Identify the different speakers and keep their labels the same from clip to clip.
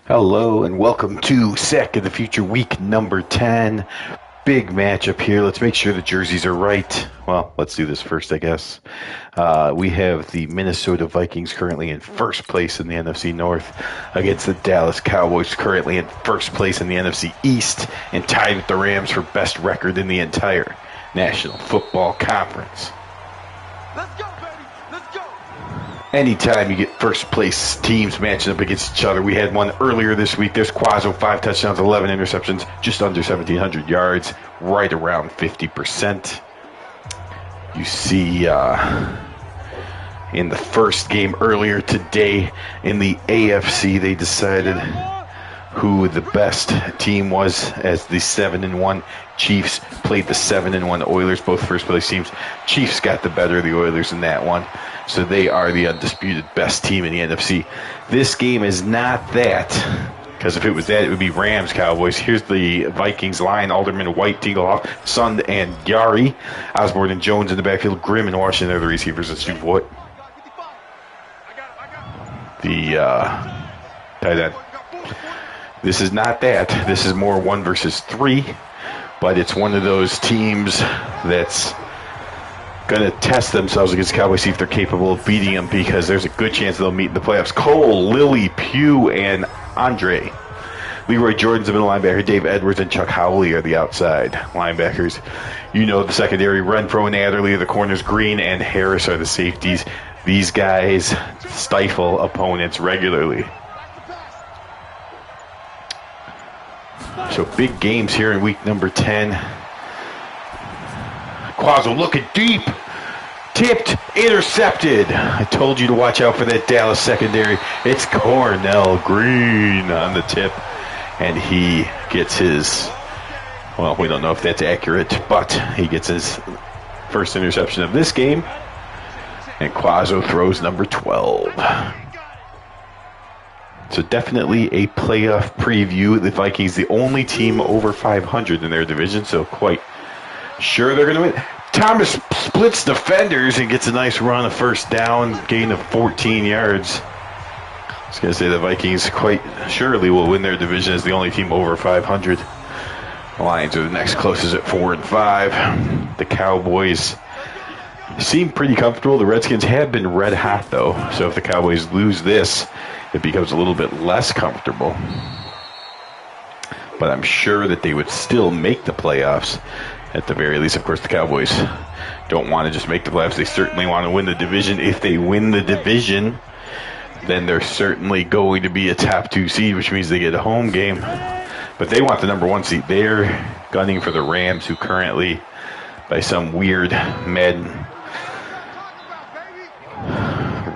Speaker 1: Hello and welcome to Sack of the Future week number 10. Big matchup here. Let's make sure the jerseys are right. Well, let's do this first, I guess. We have the Minnesota Vikings currently in first place in the NFC North against the Dallas Cowboys currently in first place in the NFC East and tied with the Rams for best record in the entire National Football Conference.
Speaker 2: Let's go, baby. Let's go.
Speaker 1: Anytime you get first place teams matching up against each other, we had one earlier this week. There's Quazzo, 5 touchdowns, 11 interceptions, just under 1,700 yards, right around 50%. You see in the first game earlier today in the AFC, they decided who the best team was as the 7-1 Chiefs played the 7-1 Oilers, both first place teams. Chiefs got the better of the Oilers in that one, so they are the undisputed best team in the NFC. This game is not that, because if it was that, it would be Rams Cowboys. Here's the Vikings line: Alderman, White, Tingelhoff, Sund, and Yari. Osborne and Jones in the backfield. Grimm and Washington are the receivers. Let's do what? The tight end. This is not that. This is more 1 versus 3, but it's one of those teams that's going to test themselves against the Cowboys, see if they're capable of beating them, because there's a good chance they'll meet in the playoffs. Cole, Lilly, Pugh, and Andre. Leroy Jordan's the middle linebacker. Dave Edwards and Chuck Howley are the outside linebackers. You know the secondary. Renfro and Adderley are the corners. Green and Harris are the safeties. These guys stifle opponents regularly. So big games here in week number 10. Quazzo looking deep. Tipped, intercepted. I told you to watch out for that Dallas secondary. It's Cornell Green on the tip. And he gets his, well, we don't know if that's accurate, but he gets his first interception of this game. And Quazzo throws number 12. So definitely a playoff preview. The Vikings, the only team over 500 in their division, so quite sure they're going to win. Thomas splits defenders and gets a nice run, a first down, gain of 14 yards. I was going to say the Vikings quite surely will win their division as the only team over 500. The Lions are the next closest at 4-5. The Cowboys seem pretty comfortable. The Redskins have been red hot, though, so if the Cowboys lose this, it becomes a little bit less comfortable. But I'm sure that they would still make the playoffs at the very least. Of course, the Cowboys don't want to just make the playoffs. They certainly want to win the division. If they win the division, then they're certainly going to be a top 2 seed, which means they get a home game. But they want the number 1 seed. They're gunning for the Rams, who currently, by some weird Madden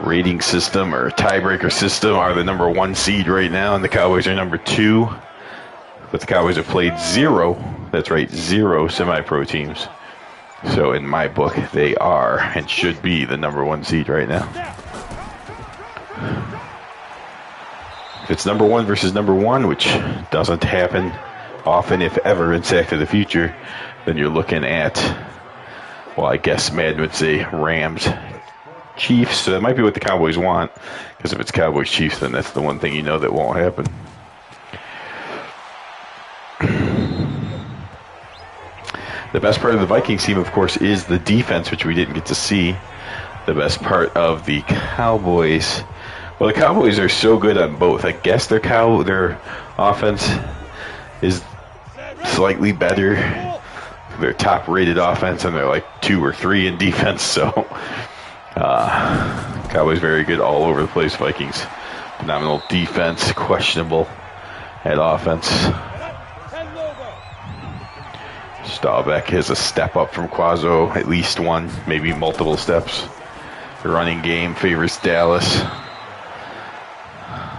Speaker 1: rating system or tiebreaker system, are the number 1 seed right now, and the Cowboys are number 2. But the Cowboys have played 0, that's right, 0 semi-pro teams. So in my book, they are and should be the number 1 seed right now. If it's number 1 versus number 1, which doesn't happen often, if ever, in Sack of the Future, then you're looking at, well, I guess Madden would say Rams Chiefs, so that might be what the Cowboys want, because if it's Cowboys Chiefs, then that's the one thing you know that won't happen. The best part of the Vikings team, of course, is the defense, which we didn't get to see. The best part of the Cowboys, well, the Cowboys are so good on both. I guess their offense is slightly better. Their top-rated offense, and they're like 2 or 3 in defense, so Cowboys very good all over the place. Vikings, phenomenal defense, questionable at offense. Staubach has a step up from Quazzo, at least one, maybe multiple steps. The running game favors Dallas.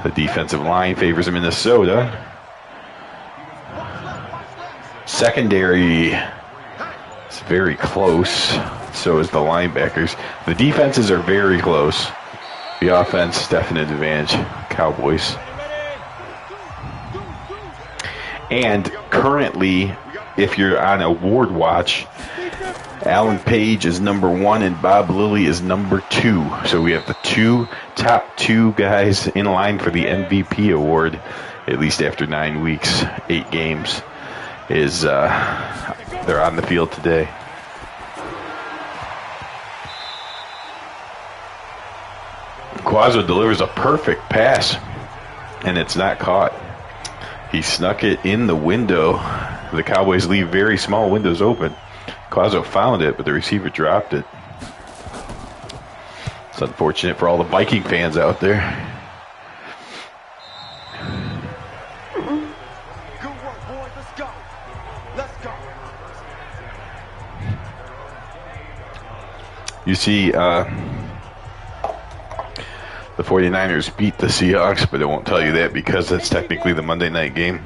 Speaker 1: The defensive line favors Minnesota. Secondary is very close. So is the linebackers. The defenses are very close. The offense, definite advantage, Cowboys. And currently, if you're on award watch, Alan Page is number 1 and Bob Lilly is number 2. So we have the top two guys in line for the MVP award. at least after 9 weeks, 8 games, is they're on the field today. Quazzo delivers a perfect pass, and it's not caught. He snuck it in the window. The Cowboys leave very small windows open. Quazzo found it, but the receiver dropped it. It's unfortunate for all the Viking fans out there.
Speaker 2: Good work, boys. Let's go. Let's go.
Speaker 1: You see, the 49ers beat the Seahawks, but it won't tell you that because that's technically the Monday night game.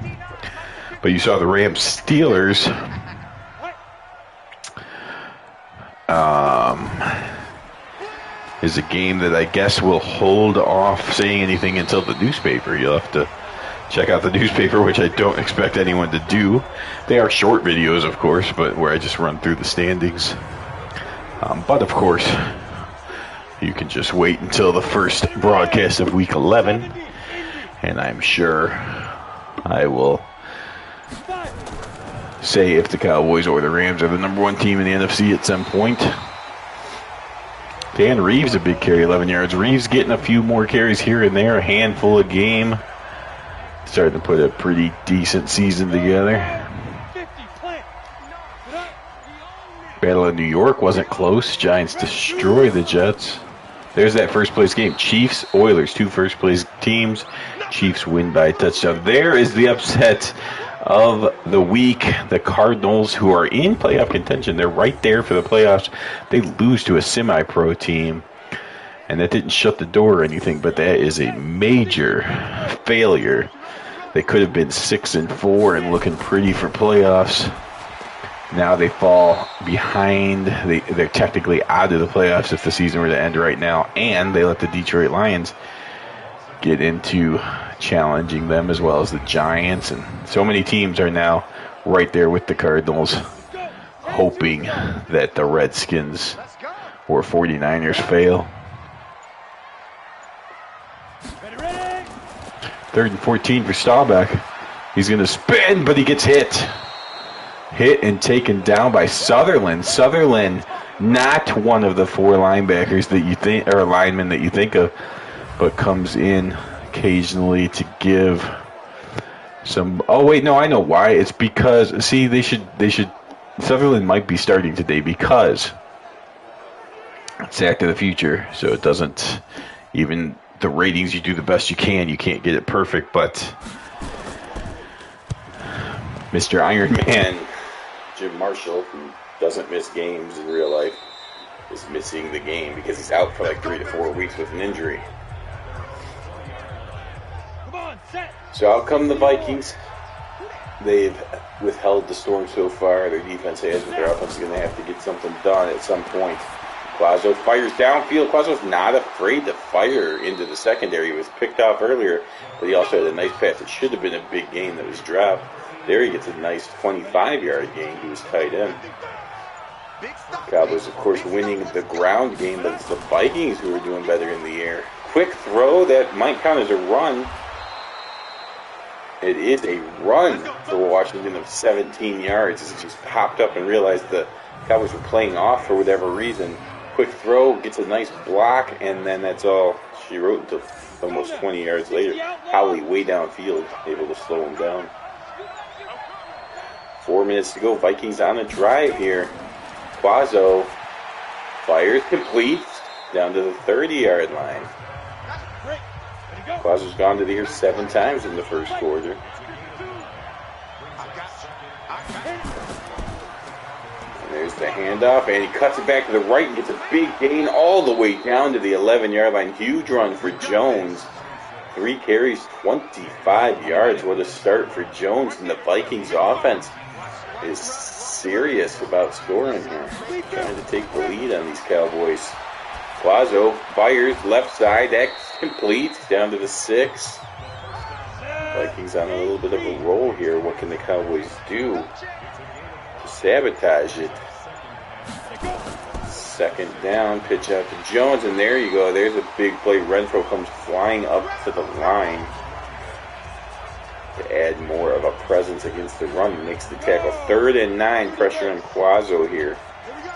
Speaker 1: But you saw the Rams-Steelers. Is a game that I guess will hold off saying anything until the newspaper. You'll have to check out the newspaper, which I don't expect anyone to do. They are short videos, of course, but where I just run through the standings. But, of course, you can just wait until the first broadcast of Week 11, and I'm sure I will say if the Cowboys or the Rams are the number one team in the NFC at some point. Dan Reeves, a big carry, 11 yards. Reeves getting a few more carries here and there, a handful a game. Starting to put a pretty decent season together. Battle of New York wasn't close. Giants destroy the Jets. There's that first place game. Chiefs, Oilers, 2 first place teams. Chiefs win by a touchdown. There is the upset of the week. The Cardinals, who are in playoff contention, they're right there for the playoffs. They lose to a semi-pro team, and that didn't shut the door or anything, but that is a major failure. They could have been 6-4 and looking pretty for playoffs. Now they fall behind. They're technically out of the playoffs if the season were to end right now, and they let the Detroit Lions get into challenging them, as well as the Giants. And so many teams are now right there with the Cardinals, hoping that the Redskins or 49ers fail. 3rd and 14 for Staubach. He's going to spin, but he gets hit. Hit and taken down by Sutherland. Sutherland, not one of the 4 linebackers that you think, or linemen that you think of, but comes in occasionally to give some. Oh wait, no, I know why. It's because they should. Sutherland might be starting today because it's Back to the Future, so it doesn't even the ratings. You do the best you can. You can't get it perfect, but Mr. Iron Man, Jim Marshall, who doesn't miss games in real life, is missing the game because he's out for like 3 to 4 weeks with an injury. So out come the Vikings. They've withheld the storm so far. Their defense has, but their offense is going to have to get something done at some point. Quazzo fires downfield. Quazzo's not afraid to fire into the secondary. He was picked off earlier, but he also had a nice pass. It should have been a big gain that was dropped. There he gets a nice 25-yard gain. He was tight end. Cowboys, of course, winning the ground game, but it's the Vikings who are doing better in the air. Quick throw that might count as a run. It is a run for Washington of 17 yards. As it just popped up and realized the Cowboys were playing off for whatever reason. Quick throw, gets a nice block, and then that's all she wrote until almost 20 yards later. Howley way downfield, able to slow him down. 4 minutes to go. Vikings on a drive here. Quazzo fires, complete, down to the 30-yard line. Quazzo's gone to the air 7 times in the first quarter. And there's the handoff, and he cuts it back to the right and gets a big gain all the way down to the 11-yard line. Huge run for Jones. 3 carries, 25 yards. What a start for Jones. And the Vikings offense is serious about scoring here. Trying to take the lead on these Cowboys. Quazzo fires left side. That's complete. Down to the 6. Vikings on a little bit of a roll here. What can the Cowboys do to sabotage it? 2nd down. Pitch out to Jones. And there you go. There's a big play. Renfro comes flying up to the line. add more of a presence against the run. Makes the tackle. 3rd and 9, pressure on Quazzo here.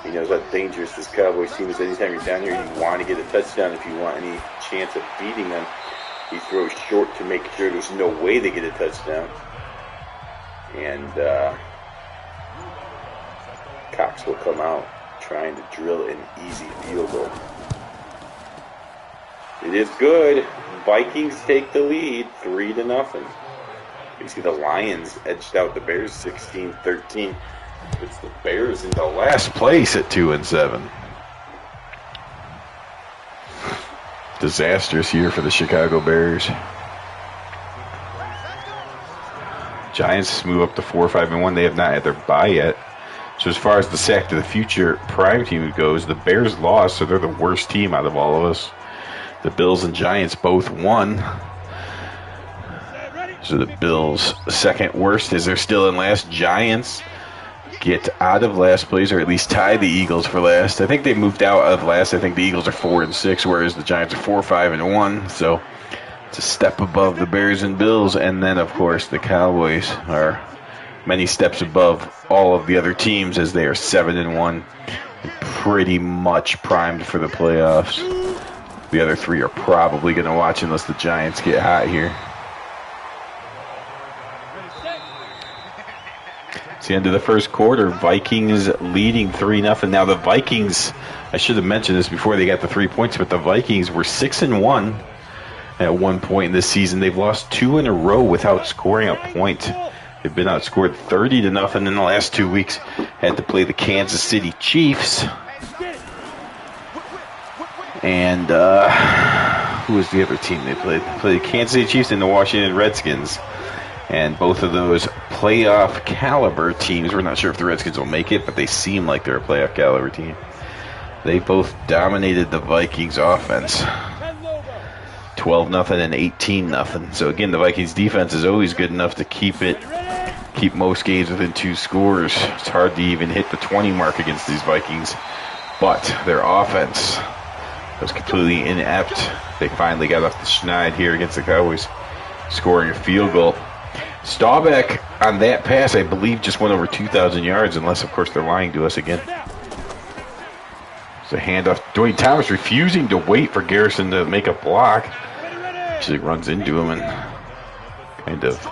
Speaker 1: He knows how dangerous this Cowboys team is. Anytime you're down here, you want to get a touchdown if you want any chance of beating them. He throws short to make sure there's no way they get a touchdown. And Cox will come out trying to drill an easy field goal. It is good. Vikings take the lead, 3-0. You see the Lions edged out the Bears 16-13. It's the Bears into last place at 2-7. Disastrous year for the Chicago Bears. Giants move up to 4-5-1. They have not had their bye yet. So as far as the sack to the future prime team goes, the Bears lost, so they're the worst team out of all of us. The Bills and Giants both won. So the Bills' second worst is they're still in last. Giants get out of last place, or at least tie the Eagles for last. I think they moved out of last. I think the Eagles are 4-6, whereas the Giants are 4-5-1. So it's a step above the Bears and Bills. And then, of course, the Cowboys are many steps above all of the other teams as they are 7-1, pretty much primed for the playoffs. The other three are probably going to watch unless the Giants get hot here. It's the end of the first quarter. Vikings leading 3-0. Now the Vikings, I should have mentioned this before they got the 3 points, but the Vikings were 6-1 at one point in this season. They've lost 2 in a row without scoring a point. They've been outscored 30-0 in the last 2 weeks. Had to play the Kansas City Chiefs. And who was the other team they played? They played the Kansas City Chiefs and the Washington Redskins. And both of those playoff caliber teams, we're not sure if the Redskins will make it, but they seem like they're a playoff caliber team. They both dominated the Vikings offense. 12-0 and 18-0. So again, the Vikings defense is always good enough to keep most games within 2 scores. It's hard to even hit the 20 mark against these Vikings. But their offense was completely inept. They finally got off the schneid here against the Cowboys, scoring a field goal. Staubach on that pass, I believe, just went over 2,000 yards, unless, of course, they're lying to us again. It's a handoff. Dwayne Thomas refusing to wait for Garrison to make a block. Actually runs into him and kind of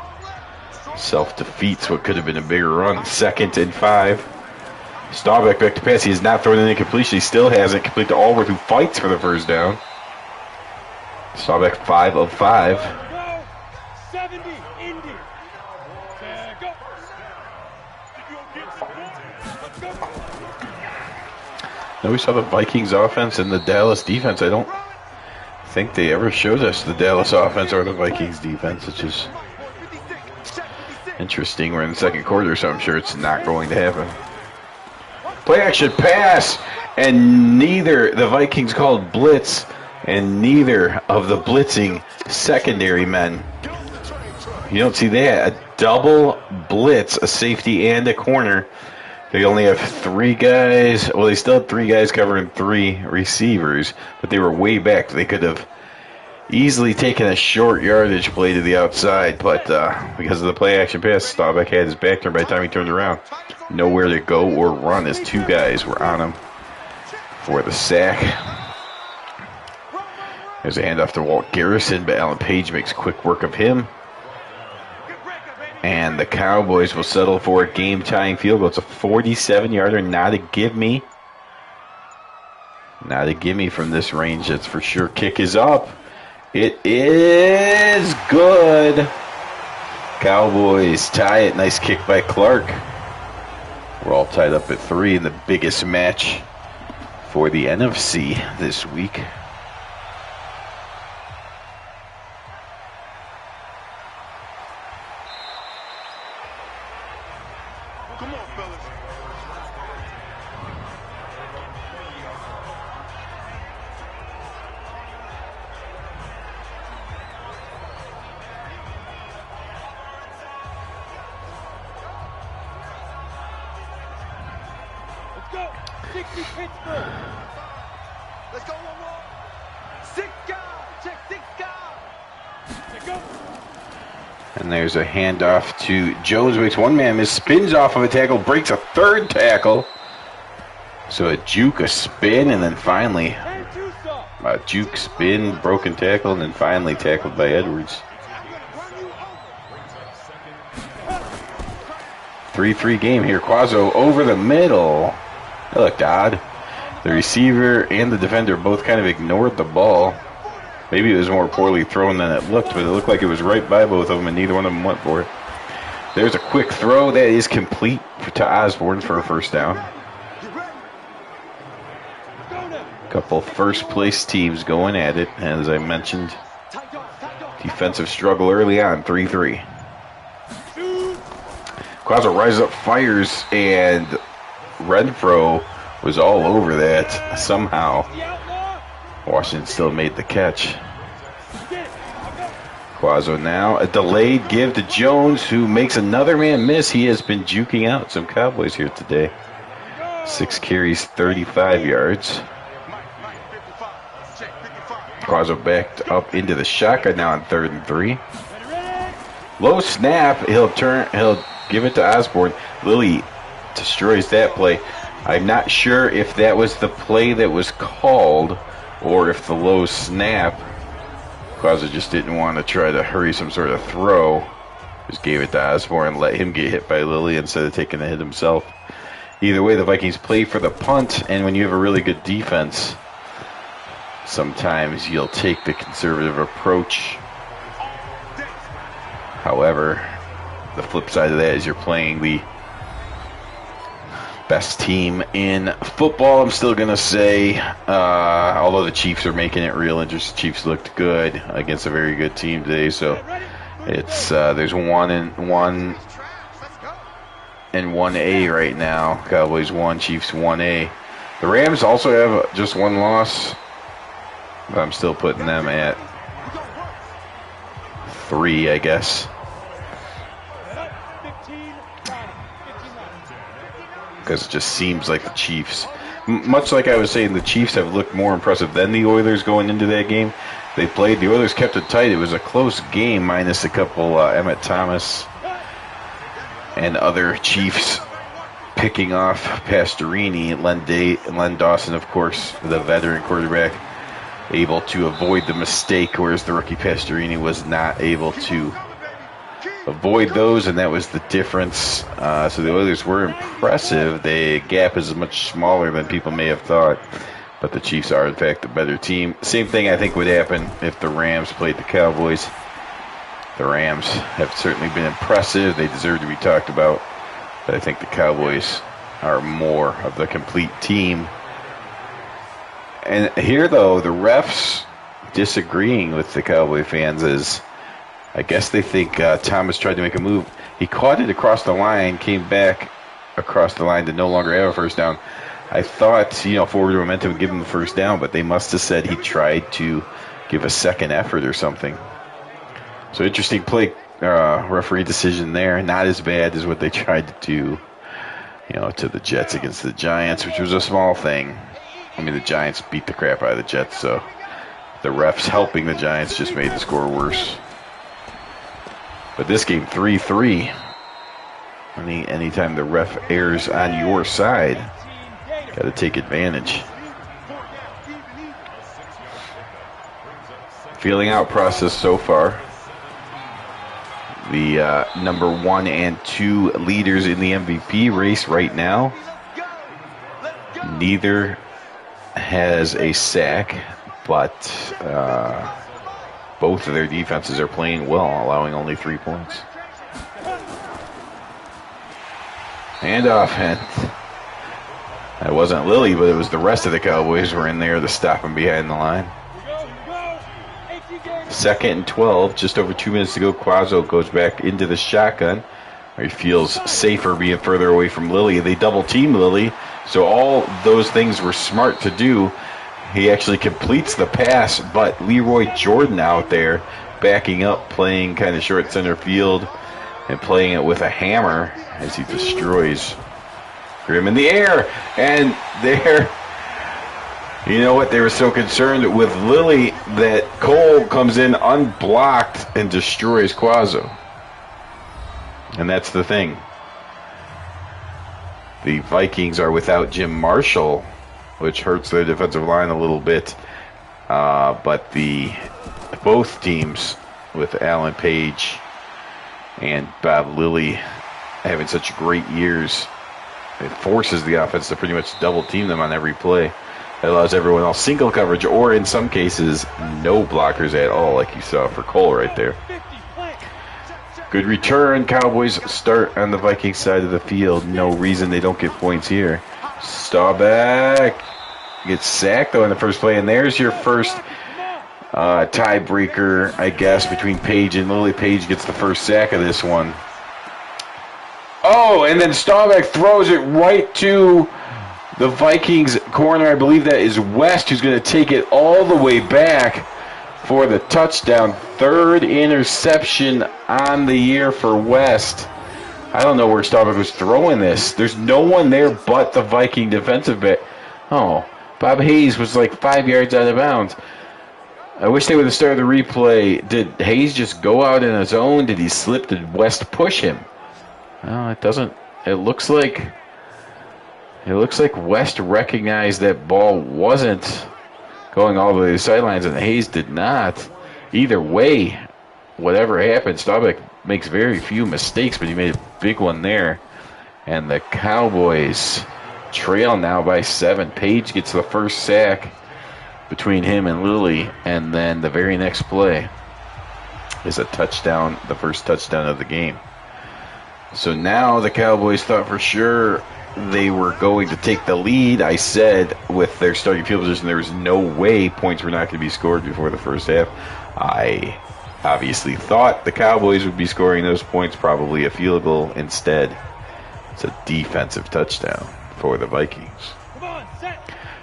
Speaker 1: self-defeats what could have been a bigger run. 2nd and 5. Staubach back to pass. He has not thrown an incompletion. He still hasn't completed to Allworth, who fights for the first down. Staubach 5 of 5. Now we saw the Vikings offense and the Dallas defense. I don't think they ever showed us the Dallas offense or the Vikings defense, which is interesting. We're in the second quarter, so I'm sure it's not going to happen. Play action pass, and neither the Vikings called blitz, and neither of the blitzing secondary men. You don't see that. A double blitz, a safety and a corner. They only have 3 guys. Well, they still have 3 guys covering 3 receivers, but they were way back. They could have easily taken a short yardage play to the outside, but because of the play action pass, Staubach had his back turned by the time he turned around. Nowhere to go or run as 2 guys were on him for the sack. There's a handoff to Walt Garrison, but Alan Page makes quick work of him. And the Cowboys will settle for a game-tying field goal. It's a 47-yarder, not a give-me. Not a gimme from this range, that's for sure. Kick is up. It is good. Cowboys tie it. Nice kick by Clark. We're all tied up at 3 in the biggest match for the NFC this week.
Speaker 2: Come on, fellas. Let's go. 60 Pittsburgh. Let's go, 1-1. 6 guys. Check 6 guys. Let's go.
Speaker 1: And there's a handoff to Jones, makes one man miss, spins off of a tackle, breaks a third tackle. So a juke, a spin, and then finally a juke, spin, broken tackle, and then finally tackled by Edwards. 3-3 game here. Quazzo over the middle. That looked odd. The receiver and the defender both kind of ignored the ball. Maybe it was more poorly thrown than it looked, but it looked like it was right by both of them, and neither one of them went for it. There's a quick throw that is complete to Osborne for a first down. Couple first-place teams going at it, as I mentioned. Defensive struggle early on, 3-3. Quazzo rises up, fires, and Renfro was all over that. Somehow, Washington still made the catch. Quazzo now, a delayed give to Jones, who makes another man miss. He has been juking out some Cowboys here today. 6 carries, 35 yards. Quazzo backed up into the shotgun now on 3rd and 3. Low snap. He'll give it to Osborne. Lilly destroys that play. I'm not sure if that was the play that was called or if the low snap, Quazzo just didn't want to try to hurry some sort of throw. Just gave it to Osborne and let him get hit by Lilly instead of taking the hit himself. Either way, the Vikings play for the punt, and when you have a really good defense, sometimes you'll take the conservative approach. However, the flip side of that is you're playing the best team in football. I'm still going to say, although the Chiefs are making it real interesting, Chiefs looked good against a very good team today. So it's there's 1-1 and 1A right now. Cowboys 1, Chiefs 1A. The Rams also have just one loss, but I'm still putting them at 3, I guess. Because it just seems like the Chiefs, much like I was saying, the Chiefs have looked more impressive than the Oilers going into that game. They played, the Oilers kept it tight. It was a close game, minus a couple Emmett Thomas and other Chiefs picking off Pastorini. Len Dawson, of course, the veteran quarterback, able to avoid the mistake, whereas the rookie Pastorini was not able to avoid those, and that was the difference. So the Oilers were impressive. The gap is much smaller than people may have thought, but the Chiefs are, in fact, the better team. Same thing I think would happen if the Rams played the Cowboys. The Rams have certainly been impressive. They deserve to be talked about, but I think the Cowboys are more of the complete team. And here, though, the refs disagreeing with the Cowboy fans is, I guess they think Thomas tried to make a move. He caught it across the line, came back across the line to no longer have a first down. I thought, forward momentum would give him the first down, but they must have said he tried to give a second effort or something. So interesting play, referee decision there. Not as bad as what they tried to do, to the Jets against the Giants, which was a small thing. I mean, the Giants beat the crap out of the Jets, so the refs helping the Giants just made the score worse. But this game, 3-3. Anytime the ref errs on your side, got to take advantage. Feeling out process so far. The number 1 and 2 leaders in the MVP race right now. Neither has a sack, but both of their defenses are playing well, allowing only 3 points. Handoff, and that wasn't Lilly, but it was the rest of the Cowboys were in there to stop him behind the line. 2nd and 12, just over 2 minutes to go. Quazzo goes back into the shotgun. He feels safer being further away from Lilly. They double team Lilly, so all those things were smart to do. He actually completes the pass, but Leroy Jordan out there backing up, playing kind of short center field and playing it with a hammer as he destroys Grimm in the air. And there, you know what? They were so concerned with Lilly that Cole comes in unblocked and destroys Quazzo. And that's the thing. The Vikings are without Jim Marshall, which hurts their defensive line a little bit. But both teams with Alan Page and Bob Lilly having such great years, it forces the offense to pretty much double team them on every play. It allows everyone else single coverage, or in some cases, no blockers at all, like you saw for Cole right there. Good return. Cowboys start on the Vikings side of the field. No reason they don't get points here. Staubach gets sacked, though, in the first play. And there's your first tiebreaker, I guess, between Page and Lilly. Page gets the first sack of this one. Oh, and then Staubach throws it right to the Vikings corner. I believe that is West, who's going to take it all the way back for the touchdown. Third interception on the year for West. I don't know where Staubach was throwing this. There's no one there but the Viking defensive back. Oh, Bob Hayes was like 5 yards out of bounds. I wish they would have started the replay. Did Hayes just go out in his own? Did he slip? Did West push him? Oh, it doesn't. It looks like West recognized that ball wasn't going all the way to the sidelines, and Hayes did not. Either way, whatever happened, Staubach makes very few mistakes, but he made a big one there. And the Cowboys trail now by 7. Page gets the first sack between him and Lilly, and then the very next play is a touchdown, the first touchdown of the game. So now the Cowboys thought for sure they were going to take the lead. I said with their starting field position, there was no way points were not going to be scored before the first half. I obviously thought the Cowboys would be scoring those points, probably a field goal. Instead, it's a defensive touchdown for the Vikings.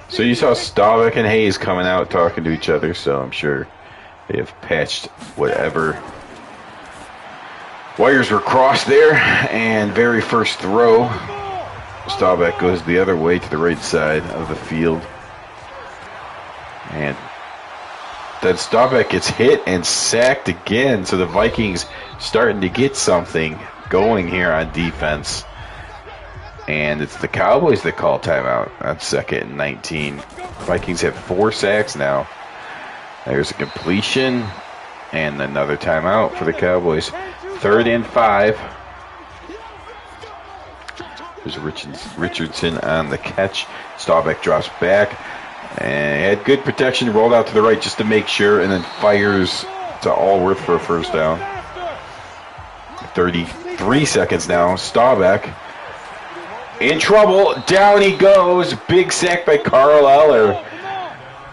Speaker 1: So you saw Staubach and Hayes coming out talking to each other, so I'm sure they have patched whatever wires were crossed there. And very first throw, Staubach goes the other way to the right side of the field. And then Staubach gets hit and sacked again. So the Vikings starting to get something going here on defense. And it's the Cowboys that call timeout on 2nd and 19. Vikings have 4 sacks now. There's a completion and another timeout for the Cowboys. 3rd and 5. There's Richardson on the catch. Staubach drops back and had good protection. Rolled out to the right just to make sure, and then fires to Allworth for a first down. 33 seconds now. Staubach in trouble. Down he goes. Big sack by Carl Eller.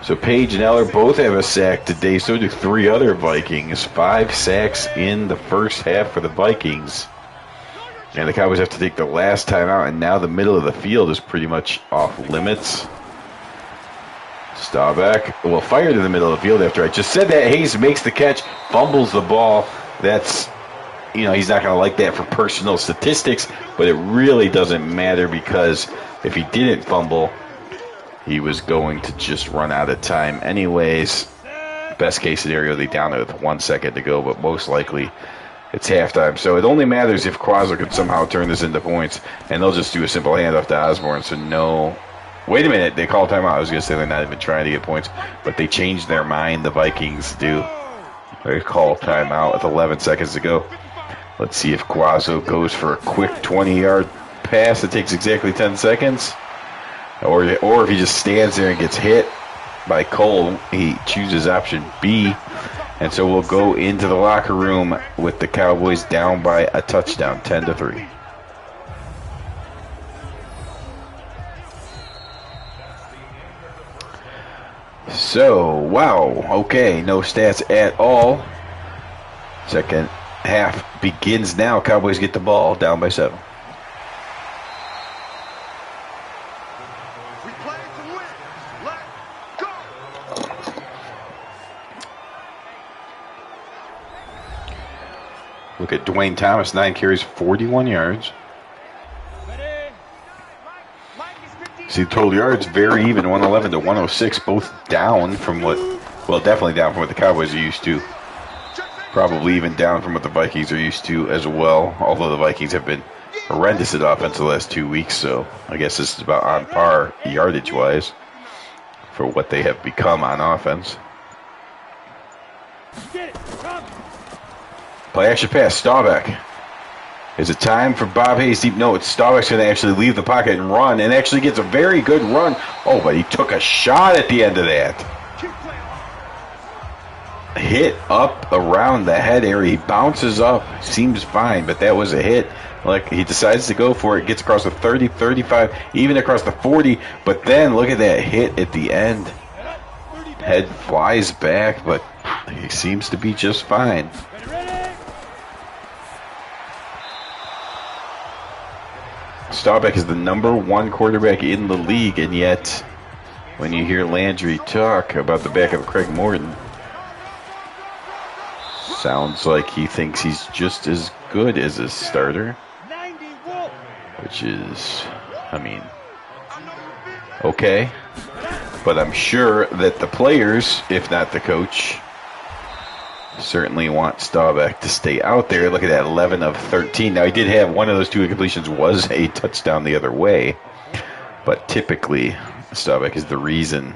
Speaker 1: So Page and Eller both have a sack today. So do 3 other Vikings. 5 sacks in the first half for the Vikings. And the Cowboys have to take the last time out, and now the middle of the field is pretty much off limits. Staubach will fire to the middle of the field after I just said that. Hayes makes the catch, fumbles the ball. That's, he's not going to like that for personal statistics, but it really doesn't matter because if he didn't fumble, he was going to just run out of time anyways. Best case scenario, they down it with 1 second to go, but most likely it's halftime. So it only matters if Quazzo could somehow turn this into points, and they'll just do a simple handoff to Osborne. So no. Wait a minute, they call timeout. I was going to say they're not even trying to get points, but they changed their mind, the Vikings do. They call timeout with 11 seconds to go. Let's see if Quazzo goes for a quick 20-yard pass that takes exactly 10 seconds. Or if he just stands there and gets hit by Cole, he chooses option B. And so we'll go into the locker room with the Cowboys down by a touchdown, 10-3. So, wow, okay, no stats at all. Second half begins now. Cowboys get the ball down by 7. Look at Dwayne Thomas, 9 carries, 41 yards. See, the total yards very even, 111 to 106, both down from definitely down from what the Cowboys are used to. Probably even down from what the Vikings are used to as well, although the Vikings have been horrendous at offense the last 2 weeks, so I guess this is about on par yardage-wise for what they have become on offense. Play action pass, Staubach. Is it time for Bob Hayes deep? No, it's Staubach's going to actually leave the pocket and run, and actually gets a very good run. Oh, but he took a shot at the end of that. Hit up around the head area. He bounces up. Seems fine, but that was a hit. Like, he decides to go for it. Gets across the 30, 35, even across the 40. But then look at that hit at the end. Head flies back, but he seems to be just fine. Staubach is the #1 quarterback in the league, and yet when you hear Landry talk about the backup Craig Morton, sounds like he thinks he's just as good as his starter, which is, I mean, okay. But I'm sure that the players, if not the coach, certainly want Staubach to stay out there. Look at that, 11 of 13. Now, he did have one of those 2 incompletions was a touchdown the other way, but typically Staubach is the reason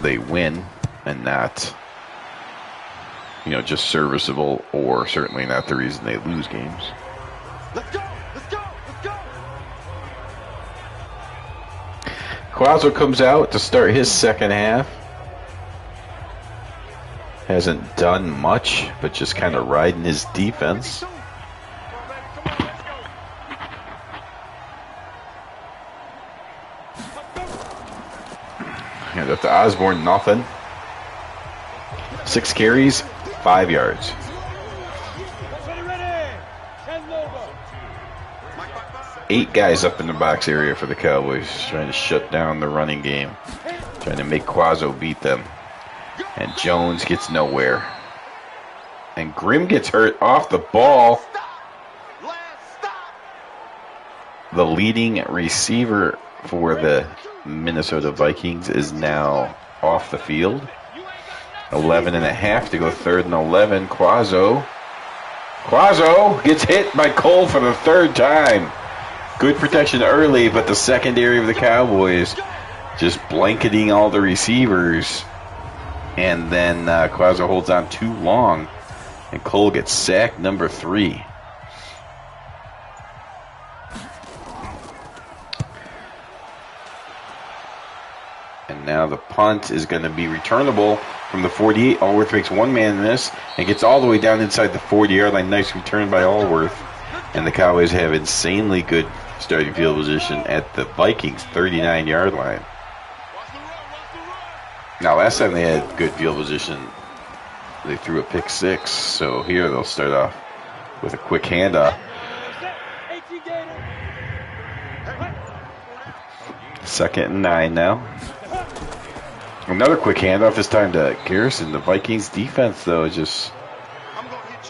Speaker 1: they win and not, you know, just serviceable, or certainly not the reason they lose games.
Speaker 2: Let's go! Let's go! Let's go!
Speaker 1: Quazzo comes out to start his second half. Hasn't done much, but just kind of riding his defense. And up to Osborne, nothing. 6 carries, 5 yards. 8 guys up in the box area for the Cowboys, trying to shut down the running game, trying to make Quazzo beat them. And Jones gets nowhere. And Grimm gets hurt off the ball. The leading receiver for the Minnesota Vikings is now off the field. 11 and a half to go, 3rd and 11. Quazzo gets hit by Cole for the 3rd time. Good protection early, but the secondary of the Cowboys just blanketing all the receivers. And then Quazzo holds on too long, and Cole gets sacked number 3. And now the punt is going to be returnable from the 48. Allworth makes one man miss and gets all the way down inside the 40-yard line. Nice return by Allworth. And the Cowboys have insanely good starting field position at the Vikings' 39-yard line. Now, last time they had good field position, they threw a pick 6. So here they'll start off with a quick handoff. 2nd and 9 now. Another quick handoff, this time to Garrison. The Vikings defense, though, is just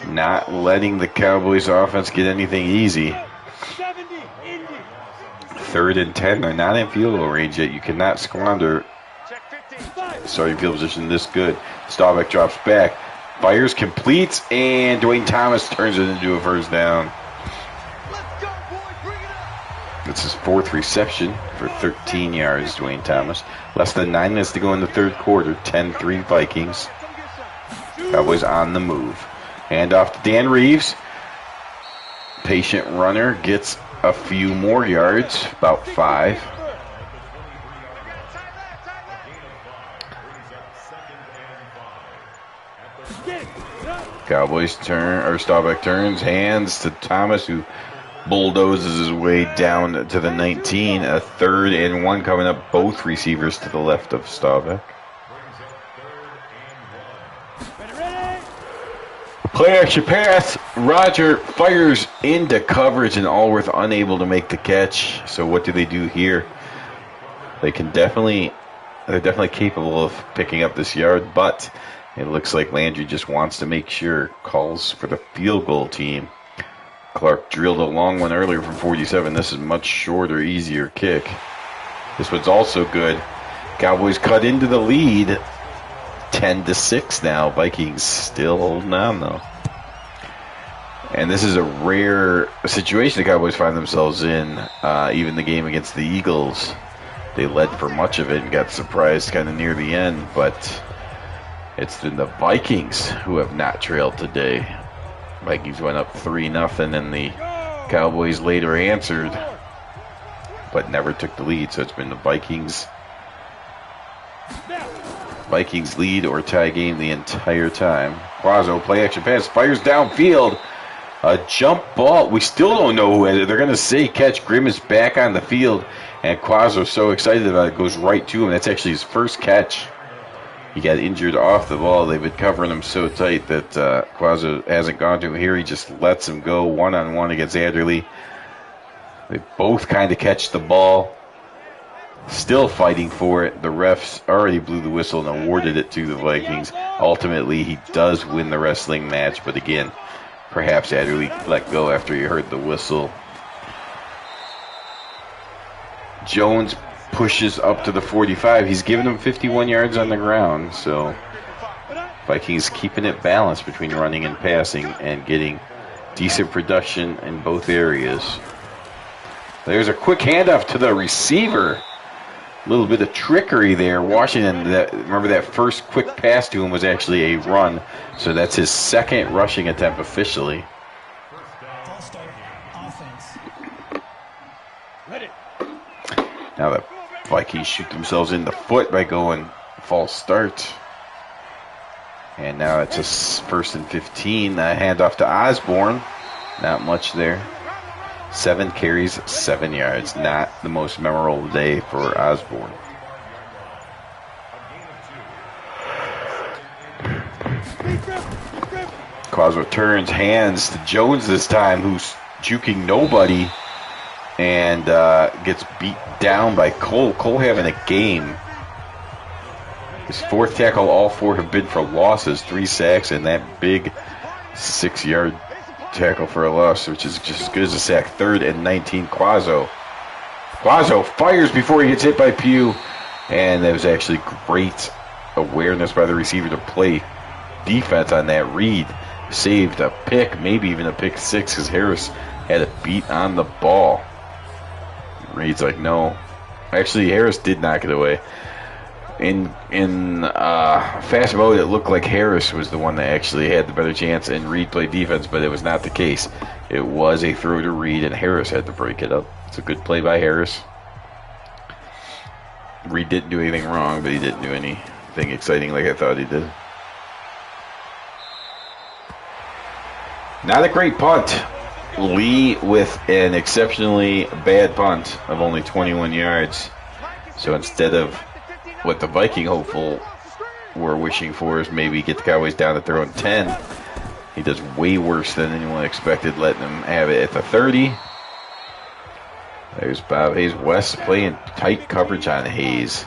Speaker 1: not letting the Cowboys offense get anything easy. 3rd and 10. They're not in field goal range yet. You cannot squander starting field position this good. Staubach drops back, fires, completes, and Dwayne Thomas turns it into a 1st down. It's his 4th reception for 13 yards, Dwayne Thomas. Less than 9 minutes to go in the 3rd quarter. 10-3 Vikings. Cowboys on the move. Hand off to Dan Reeves. Patient runner gets a few more yards, about 5. Cowboys turn, or Staubach turns, hands to Thomas, who bulldozes his way down to the 19. A 3rd and 1 coming up, both receivers to the left of Staubach. Play action pass. Roger fires into coverage, and Allworth unable to make the catch. So what do they do here? They're definitely capable of picking up this yard, but it looks like Landry just wants to make sure, calls for the field goal team. Clark drilled a long one earlier from 47. This is much shorter, easier kick. This one's also good. Cowboys cut into the lead 10-6 now. Vikings still holding on, though. And this is a rare situation the Cowboys find themselves in. Even the game against the Eagles, they led for much of it and got surprised kind of near the end. But it's been the Vikings who have not trailed today. Vikings went up 3-0, and the Cowboys later answered, but never took the lead. So it's been the Vikings lead or tie game the entire time. Quazzo, play action pass, fires downfield. A jump ball. We still don't know who had it. They're going to say catch. Grimm is back on the field, and Quazzo's so excited about it, goes right to him. That's actually his first catch. He got injured off the ball. They've been covering him so tight that Quazzo hasn't gone to him here. He just lets him go one-on-one against Adderley. They both kind of catch the ball. Still fighting for it. The refs already blew the whistle and awarded it to the Vikings. Ultimately, he does win the wrestling match, but again, perhaps Adderley let go after he heard the whistle. Jones pushes up to the 45. He's given him 51 yards on the ground, so Vikings keeping it balanced between running and passing and getting decent production in both areas. There's a quick handoff to the receiver. A little bit of trickery there. Washington, remember that first quick pass to him was actually a run, so that's his second rushing attempt officially. Now the Vikings shoot themselves in the foot by going false start. And now it's a 1st and 15. A handoff to Osborne. Not much there. 7 carries, 7 yards. Not the most memorable day for Osborne. Quazzo turns hands to Jones this time, who's juking nobody, and gets beat down by Cole. Cole having a game. His 4th tackle, all 4 have been for losses. 3 sacks and that big 6-yard tackle for a loss, which is just as good as a sack. 3rd and 19, Quazzo. Quazzo fires before he gets hit by Pugh, and that was actually great awareness by the receiver to play defense on that read. Saved a pick, maybe even a pick 6, because Harris had a beat on the ball. Reed's like, no. Actually, Harris did knock it away. In fast mode, it looked like Harris was the one that actually had the better chance, and Reed played defense, but it was not the case. It was a throw to Reed, and Harris had to break it up. It's a good play by Harris. Reed didn't do anything wrong, but he didn't do anything exciting like I thought he did. Not a great punt. Lee with an exceptionally bad punt of only 21 yards. So instead of what the Viking hopeful were wishing for is maybe get the Cowboys down at their own 10, he does way worse than anyone expected, letting them have it at the 30. There's Bob Hayes. West playing tight coverage on Hayes.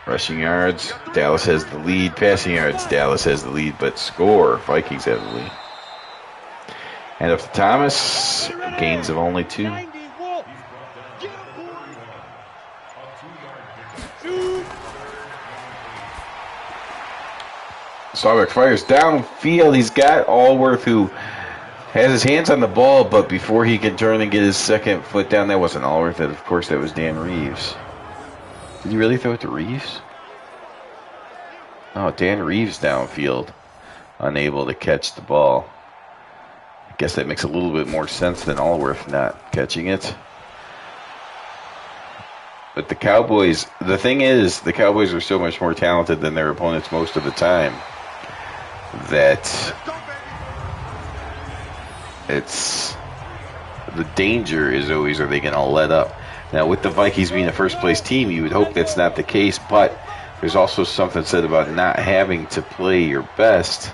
Speaker 1: Rushing yards, Dallas has the lead. Passing yards, Dallas has the lead, but score, Vikings have the lead. And up to Thomas, gains of only 2. Staubach fires downfield. He's got Allworth, who has his hands on the ball, but before he can turn and get his second foot down, that wasn't Allworth. Of course, that was Dan Reeves. Did he really throw it to Reeves? Oh, Dan Reeves downfield, unable to catch the ball. I guess that makes a little bit more sense than Allworth not catching it. But the Cowboys, the thing is, the Cowboys are so much more talented than their opponents most of the time that it's the danger is always, are they going to let up? Now, with the Vikings being a first-place team, you would hope that's not the case, but there's also something said about not having to play your best,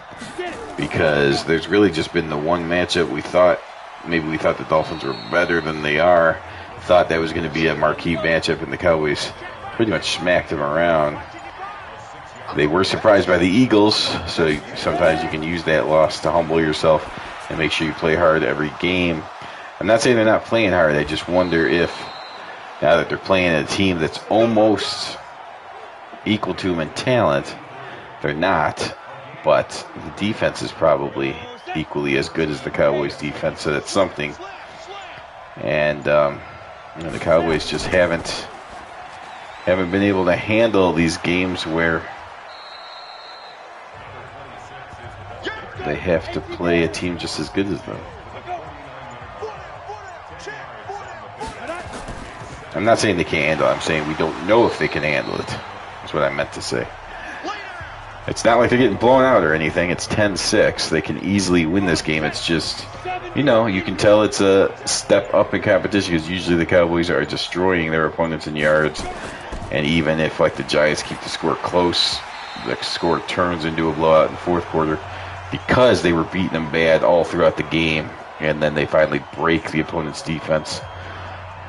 Speaker 1: because there's really just been the one matchup we thought the Dolphins were better than they are, thought that was going to be a marquee matchup, and the Cowboys pretty much smacked them around. They were surprised by the Eagles, so sometimes you can use that loss to humble yourself and make sure you play hard every game. I'm not saying they're not playing hard, I just wonder if now that they're playing a team that's almost equal to them in talent. They're not, but the defense is probably equally as good as the Cowboys' defense, so that's something. And the Cowboys just haven't been able to handle these games where they have to play a team just as good as them. I'm not saying they can't handle it. I'm saying we don't know if they can handle it. That's what I meant to say. It's not like they're getting blown out or anything. It's 10-6. They can easily win this game. It's just, you can tell it's a step up in competition because usually the Cowboys are destroying their opponents in yards. And even if, like, the Giants keep the score close, the score turns into a blowout in the fourth quarter because they were beating them bad all throughout the game. And then they finally break the opponent's defense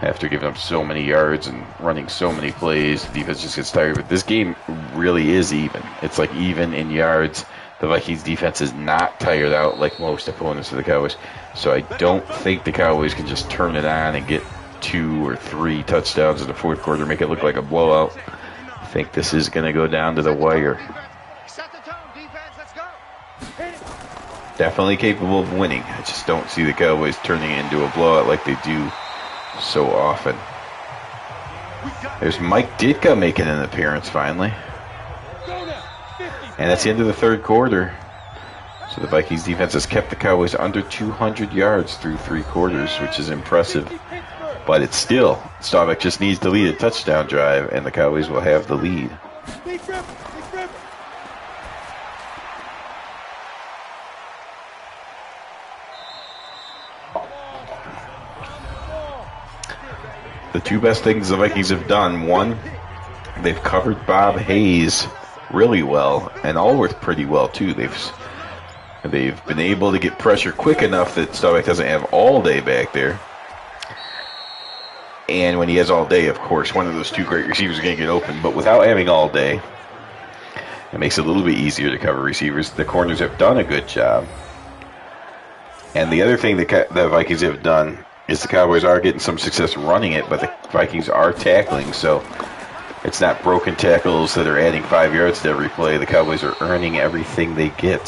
Speaker 1: after giving them so many yards and running so many plays. The defense just gets tired. But this game really is even. It's like even in yards. The Vikings defense is not tired out like most opponents of the Cowboys. So I don't think the Cowboys can just turn it on and get 2 or 3 touchdowns in the fourth quarter, make it look like a blowout. I think this is going to go down to the wire. Definitely capable of winning. I just don't see the Cowboys turning it into a blowout like they do so often. There's Mike Ditka making an appearance finally. And that's the end of the third quarter. So the Vikings defense has kept the Cowboys under 200 yards through 3 quarters, which is impressive. But it's still, Staubach just needs to lead a touchdown drive, and the Cowboys will have the lead. The 2 best things the Vikings have done, one, they've covered Bob Hayes really well, and Allworth pretty well too. They've been able to get pressure quick enough that Staubach doesn't have all day back there. And when he has all day, of course, one of those 2 great receivers is going to get open. But without having all day, it makes it a little bit easier to cover receivers. The corners have done a good job. And the other thing the Vikings have done is the Cowboys are getting some success running it, but the Vikings are tackling. So it's not broken tackles that are adding 5 yards to every play. The Cowboys are earning everything they get.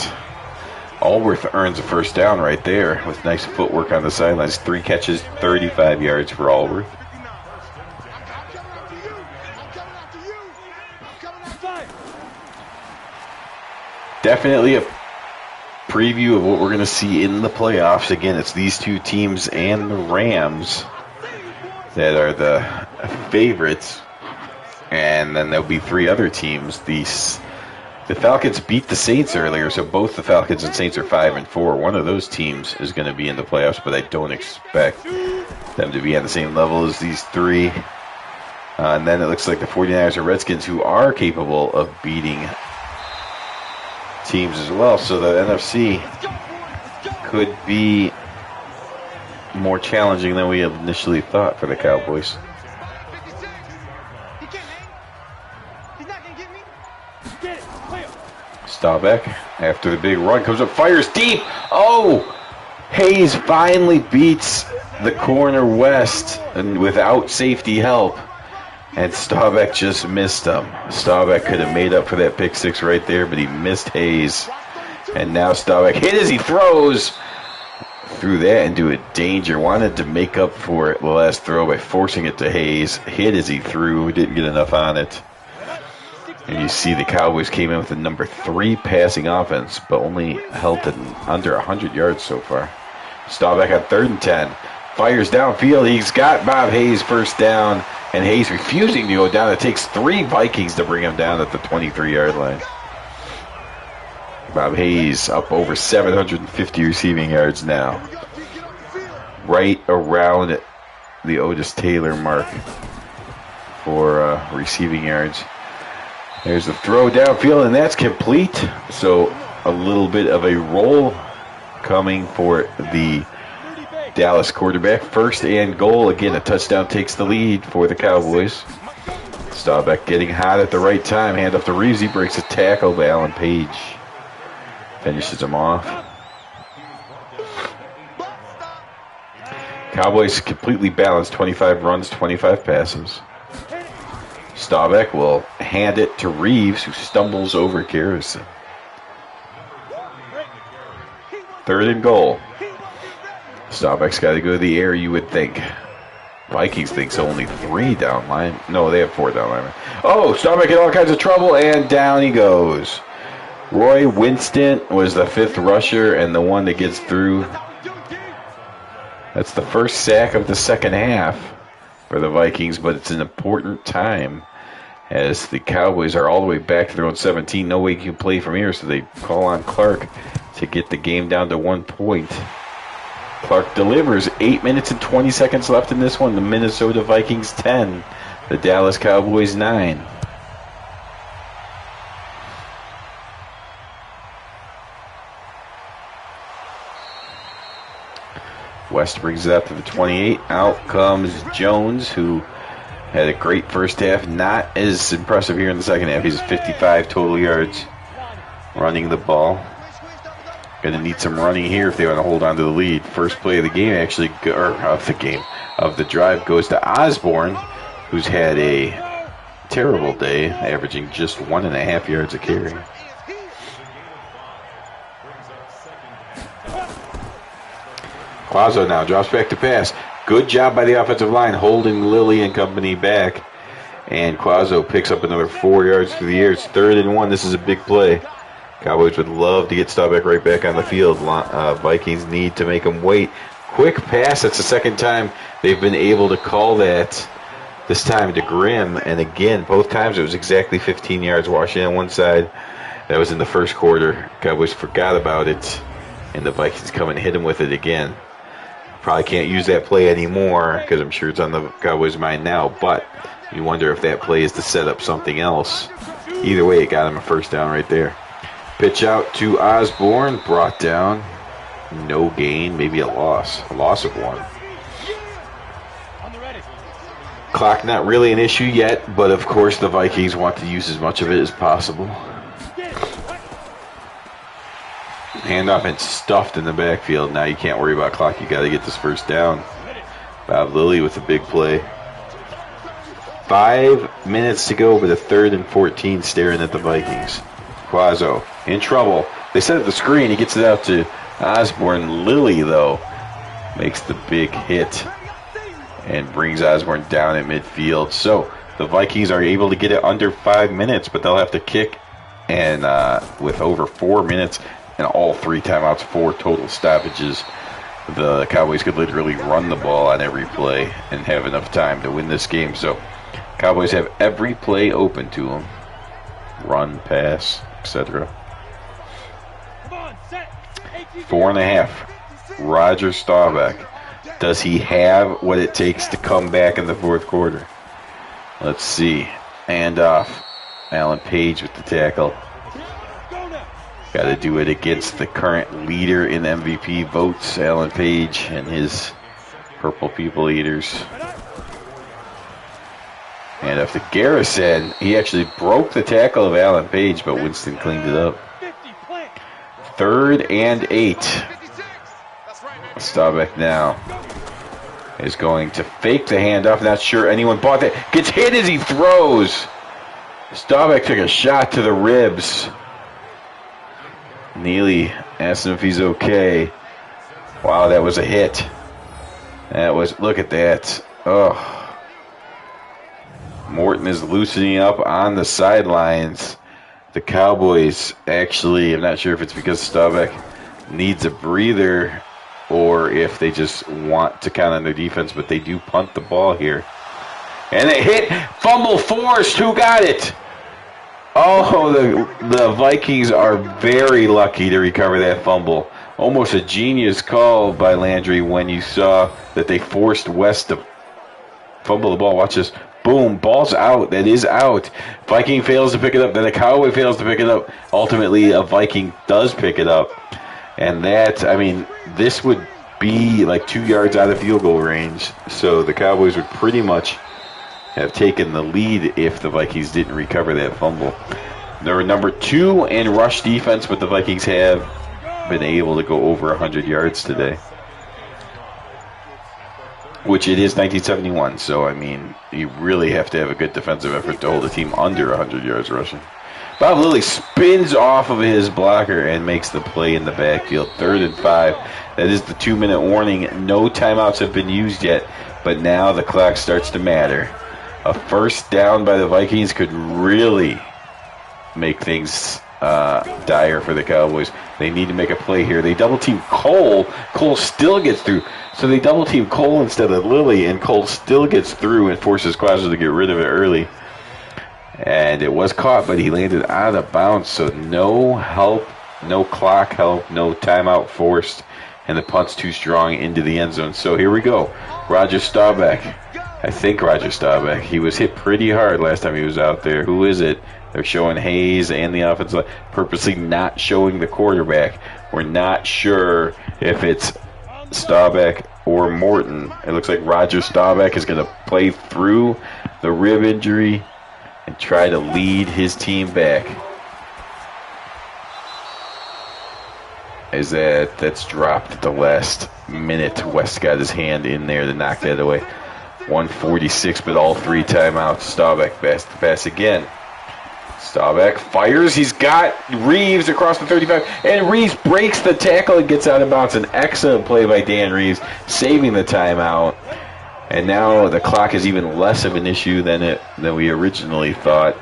Speaker 1: Allworth earns a first down right there with nice footwork on the sidelines. 3 catches, 35 yards for Allworth. Definitely a preview of what we're going to see in the playoffs. Again, it's these 2 teams and the Rams that are the favorites. And then there'll be 3 other teams. The Falcons beat the Saints earlier, so both the Falcons and Saints are 5-4. One of those teams is going to be in the playoffs, but I don't expect them to be on the same level as these 3. And then it looks like the 49ers and Redskins, who are capable of beating teams as well. So the NFC could be more challenging than we initially thought for the Cowboys. Staubach, after the big run, comes up, fires deep. Oh! Hayes finally beats the corner west and without safety help. And Staubach just missed him. Staubach could have made up for that pick 6 right there, but he missed Hayes. And now Staubach hit as he throws. Threw that into a danger. Wanted to make up for it the last throw by forcing it to Hayes. Hit as he threw. Didn't get enough on it. And you see the Cowboys came in with the number 3 passing offense, but only held to under 100 yards so far. Staubach on 3rd and 10. Fires downfield. He's got Bob Hayes first down, and Hayes refusing to go down. It takes 3 Vikings to bring him down at the 23-yard line. Bob Hayes up over 750 receiving yards now. Right around the Otis Taylor mark for receiving yards. There's the throw downfield, and that's complete. So a little bit of a roll coming for the Dallas quarterback. 1st and goal. Again, a touchdown takes the lead for the Cowboys. Staubach getting hot at the right time. Hand off to Reeves. He breaks a tackle, but Alan Page finishes him off. Cowboys completely balanced. 25 runs, 25 passes. Staubach will hand it to Reeves, who stumbles over Garrison. 3rd and goal. Staubach's got to go to the air, you would think. Vikings thinks only 3 down line. No, they have 4 down line. Oh, Staubach in all kinds of trouble, and down he goes. Roy Winston was the 5th rusher and the one that gets through. That's the first sack of the second half for the Vikings, but it's an important time as the Cowboys are all the way back to their own 17. No way you can play from here, so they call on Clark to get the game down to 1 point. Clark delivers. 8 minutes and 20 seconds left in this one. The Minnesota Vikings 10. The Dallas Cowboys 9. West brings it out to the 28. Out comes Jones, who had a great first half. Not as impressive here in the second half. He's 55 total yards running the ball. Going to need some running here if they want to hold on to the lead. First play of the game, actually, of the drive, goes to Osborne, who's had a terrible day, averaging just 1.5 yards a carry. Quazzo now drops back to pass. Good job by the offensive line holding Lilly and company back. And Quazzo picks up another 4 yards through the air. It's 3rd and 1. This is a big play. Cowboys would love to get Staubach right back on the field. Vikings need to make him wait. Quick pass. That's the second time they've been able to call that. This time to Grimm. And again, both times it was exactly 15 yards. Washington on one side. That was in the first quarter. Cowboys forgot about it. And the Vikings come and hit him with it again. Probably can't use that play anymore because I'm sure it's on the Cowboys' mind now. But you wonder if that play is to set up something else. Either way, it got him a first down right there. Pitch out to Osborne. Brought down. No gain. Maybe a loss. A loss of 1. Clock not really an issue yet, but of course the Vikings want to use as much of it as possible. Handoff and stuffed in the backfield. Now you can't worry about clock. You got to get this first down. Bob Lilly with a big play. 5 minutes to go, but a 3rd and 14 staring at the Vikings. Quazzo in trouble. They set up the screen. He gets it out to Osborne. Lilly, though, makes the big hit and brings Osborne down at midfield. So the Vikings are able to get it under 5 minutes, but they'll have to kick. And with over 4 minutes and all 3 timeouts, 4 total stoppages, the Cowboys could literally run the ball on every play and have enough time to win this game. So Cowboys have every play open to them. Run, pass, etc. 4.5. Roger Staubach. Does he have what it takes to come back in the fourth quarter? Let's see. Hand off. Alan Page with the tackle. Got to do it against the current leader in MVP votes, Alan Page, and his Purple People Eaters. And after Garrison, he actually broke the tackle of Alan Page, but Winston cleaned it up. 3rd and 8. Staubach now is going to fake the handoff. Not sure anyone bought that. Gets hit as he throws. Staubach took a shot to the ribs. Neely asked him if he's okay. Wow, that was a hit. That was, look at that. Oh. Morton is loosening up on the sidelines. The Cowboys actually, I'm not sure if it's because Staubach needs a breather or if they just want to count on their defense, but they do punt the ball here. And it hit, fumble forced. Who got it? Oh, the Vikings are very lucky to recover that fumble. Almost a genius call by Landry when you saw that they forced West to fumble the ball. Watch this. Boom, ball's out. That is out. Viking fails to pick it up. Then the Cowboy fails to pick it up. Ultimately, a Viking does pick it up. And that, I mean, this would be like 2 yards out of field goal range. So the Cowboys would pretty much have taken the lead if the Vikings didn't recover that fumble. They're number 2 in rush defense, but the Vikings have been able to go over 100 yards today. which it is 1971. So, I mean, you really have to have a good defensive effort to hold a team under 100 yards rushing. Bob Lilly spins off of his blocker and makes the play in the backfield. 3rd and 5. That is the 2-minute warning. No timeouts have been used yet, but now the clock starts to matter. A first down by the Vikings could really make things dire for the Cowboys. They need to make a play here. They double-team Cole. Cole still gets through. So they double-team Cole instead of Lilly, and Cole still gets through and forces Quazzo to get rid of it early. And it was caught, but he landed out of bounds, so no help, no clock help, no timeout forced, and the punt's too strong into the end zone. So here we go. Roger Staubach. I think Roger Staubach. He was hit pretty hard last time he was out there. Who is it? They're showing Hayes and the offensive line, purposely not showing the quarterback. We're not sure if it's Staubach or Morton. It looks like Roger Staubach is going to play through the rib injury and try to lead his team back. As that's dropped at the last minute. West got his hand in there to knock that away. 1:46, but all 3 timeouts. Staubach pass again. Staubach fires. He's got Reeves across the 35, and Reeves breaks the tackle and gets out of bounds. An excellent play by Dan Reeves, saving the timeout. And now the clock is even less of an issue than we originally thought.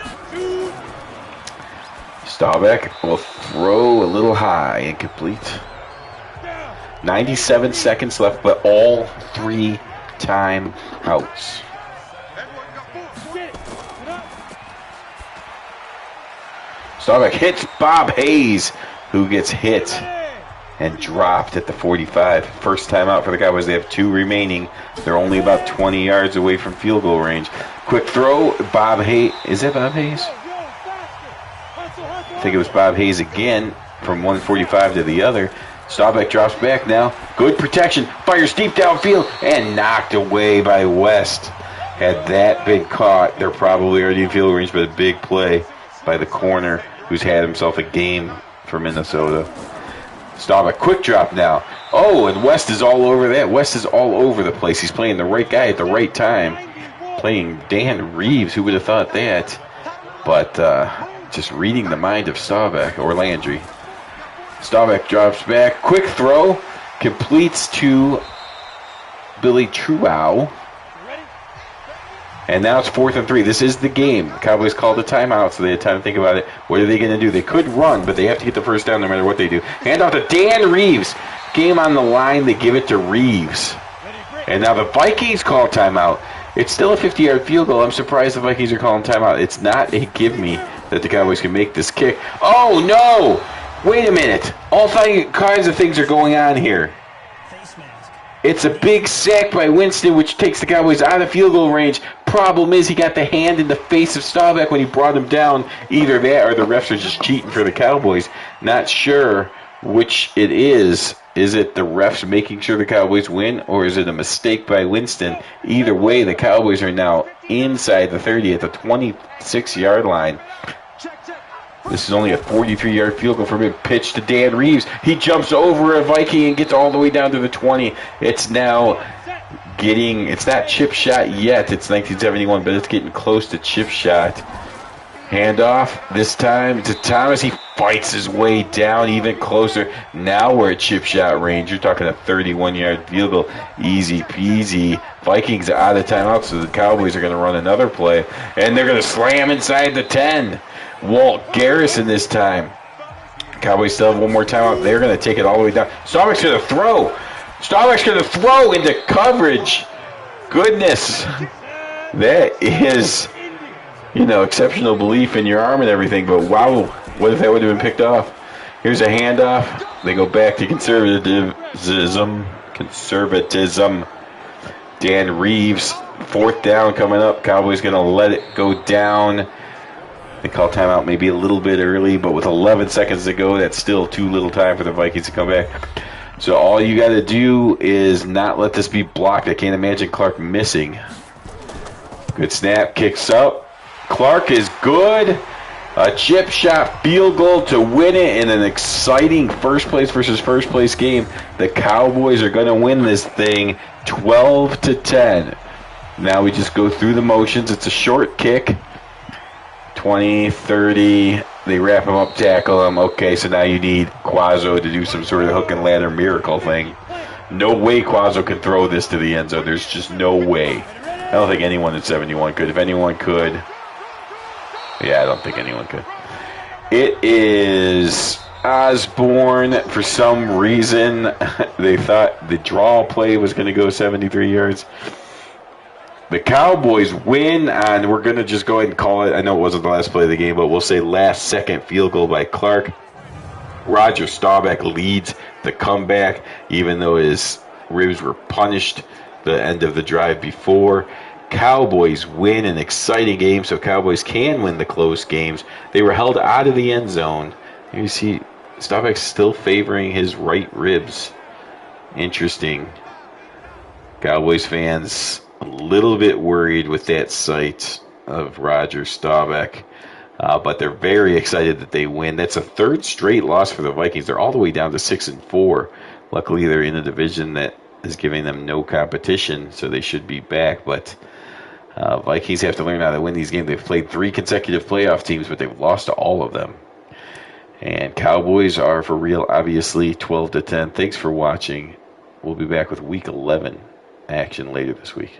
Speaker 1: Staubach will throw a little high, incomplete. 97 seconds left, but all 3 timeouts. Staubach hits Bob Hayes, who gets hit and dropped at the 45. First timeout for the Cowboys. They have 2 remaining. They're only about 20 yards away from field goal range. Quick throw, Bob Hayes. Is that Bob Hayes? I think it was Bob Hayes again from 145 to the other. Staubach drops back now. Good protection. Fires deep downfield and knocked away by West. Had that been caught, they're probably already in field range, but a big play by the corner who's had himself a game for Minnesota. Staubach, quick drop now. Oh, and West is all over that. West is all over the place. He's playing the right guy at the right time. Playing Dan Reeves. Who would have thought that? But just reading the mind of Staubach or Landry. Staubach drops back. Quick throw. Completes to Billy Truow. And now it's 4th and 3. This is the game. The Cowboys called a timeout, so they had time to think about it. What are they going to do? They could run, but they have to get the first down no matter what they do. Hand off to Dan Reeves. Game on the line. They give it to Reeves. And now the Vikings call timeout. It's still a 50-yard field goal. I'm surprised the Vikings are calling timeout. It's not a give me that the Cowboys can make this kick. Oh, no! Wait a minute. All kinds of things are going on here. It's a big sack by Winston, which takes the Cowboys out of field goal range. Problem is, he got the hand in the face of Staubach when he brought him down. Either that or the refs are just cheating for the Cowboys. Not sure which it is. Is it the refs making sure the Cowboys win, or is it a mistake by Winston? Either way, the Cowboys are now inside the 30 at the 26-yard line. This is only a 43-yard field goal from him. Pitch to Dan Reeves. He jumps over a Viking and gets all the way down to the 20. It's now it's not chip shot yet. It's 1971, but it's getting close to chip shot. Handoff, this time to Thomas. He fights his way down even closer. Now we're at chip shot range. You're talking a 31-yard field goal. Easy peasy. Vikings are out of timeout, so the Cowboys are going to run another play. And they're going to slam inside the 10. Walt Garrison this time. Cowboys still have one more timeout. They're going to take it all the way down. Staubach's going to throw. Staubach's going to throw into coverage. Goodness. That is, exceptional belief in your arm and everything. But wow, what if that would have been picked off? Here's a handoff. They go back to conservatism. Dan Reeves, 4th down coming up. Cowboys going to let it go down. They call timeout maybe a little bit early, but with 11 seconds to go, that's still too little time for the Vikings to come back. So all you got to do is not let this be blocked. I can't imagine Clark missing. Good snap, kicks up. Clark is good, A chip shot field goal to win it in an exciting first place versus first place game. The Cowboys are going to win this thing 12-10. Now we just go through the motions. It's a short kick. 20, 30. They wrap him up, tackle him. Okay, so now you need Quazzo to do some sort of hook and ladder miracle thing. No way Quazzo can throw this to the end zone. There's just no way. I don't think anyone at 71 could. If anyone could... Yeah, I don't think anyone could. It is Osborne. For some reason, they thought the draw play was going to go 73 yards. The Cowboys win, and we're going to just go ahead and call it. I know it wasn't the last play of the game, but we'll say last-second field goal by Clark. Roger Staubach leads the comeback, even though his ribs were punished the end of the drive before. Cowboys win an exciting game, so Cowboys can win the close games. They were held out of the end zone. You see Staubach still favoring his right ribs. Interesting. Cowboys fans a little bit worried with that sight of Roger Staubach, but they're very excited that they win. That's a third straight loss for the Vikings. They're all the way down to 6-4. Luckily, they're in a division that is giving them no competition, so they should be back, but Vikings have to learn how to win these games. They've played 3 consecutive playoff teams, but they've lost to all of them. And Cowboys are for real, obviously, 12-10. Thanks for watching. We'll be back with Week 11 action later this week.